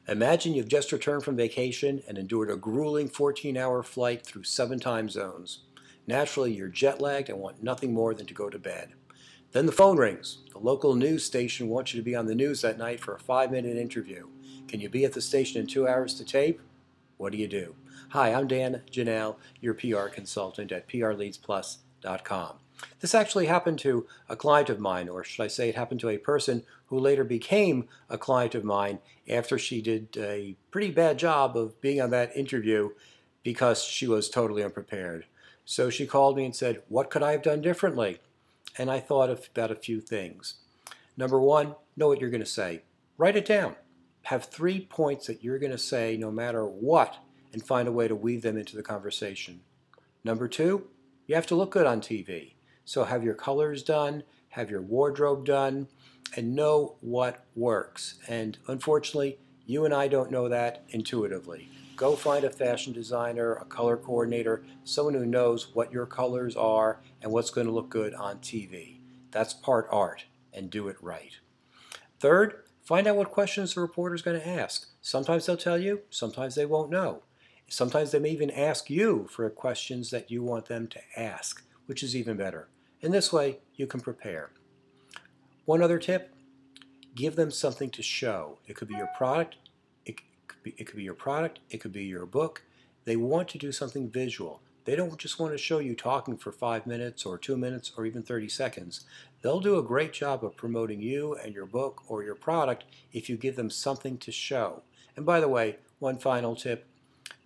Imagine you've just returned from vacation and endured a grueling 14-hour flight through 7 time zones. Naturally, you're jet-lagged and want nothing more than to go to bed. Then the phone rings. The local news station wants you to be on the news that night for a 5-minute interview. Can you be at the station in 2 hours to tape? What do? Hi, I'm Dan Janal, your PR consultant at prleadsplus.com. This actually happened to a client of mine, or should I say it happened to a person who later became a client of mine after she did a pretty bad job of being on that interview because she was totally unprepared. So she called me and said, what could I have done differently? And I thought about a few things. Number one, know what you're going to say. Write it down. Have 3 points that you're going to say no matter what, and find a way to weave them into the conversation. Number two, you have to look good on TV. So have your colors done, have your wardrobe done, and know what works. And unfortunately, you and I don't know that intuitively. Go find a fashion designer, a color coordinator, someone who knows what your colors are and what's going to look good on TV. That's part art, and do it right. Third, find out what questions the reporter is going to ask. Sometimes they'll tell you, sometimes they won't know. Sometimes they may even ask you for questions that you want them to ask, which is even better. In this way, you can prepare. One other tip, give them something to show. It could be your product, it could be your product, it could be your book. They want to do something visual. They don't just want to show you talking for 5 minutes or 2 minutes or even 30 seconds. They'll do a great job of promoting you and your book or your product if you give them something to show. And by the way, one final tip,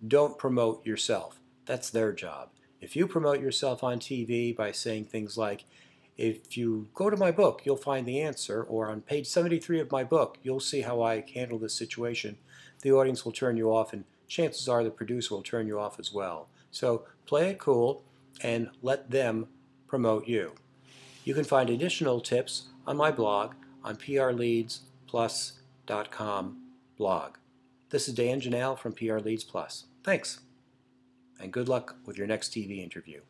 don't promote yourself. That's their job. If you promote yourself on TV by saying things like, if you go to my book, you'll find the answer, or on page 73 of my book, you'll see how I handle this situation, the audience will turn you off, and chances are the producer will turn you off as well. So play it cool and let them promote you. You can find additional tips on my blog on prleadsplus.com blog. This is Dan Janal from PR Leads Plus. Thanks, and good luck with your next TV interview.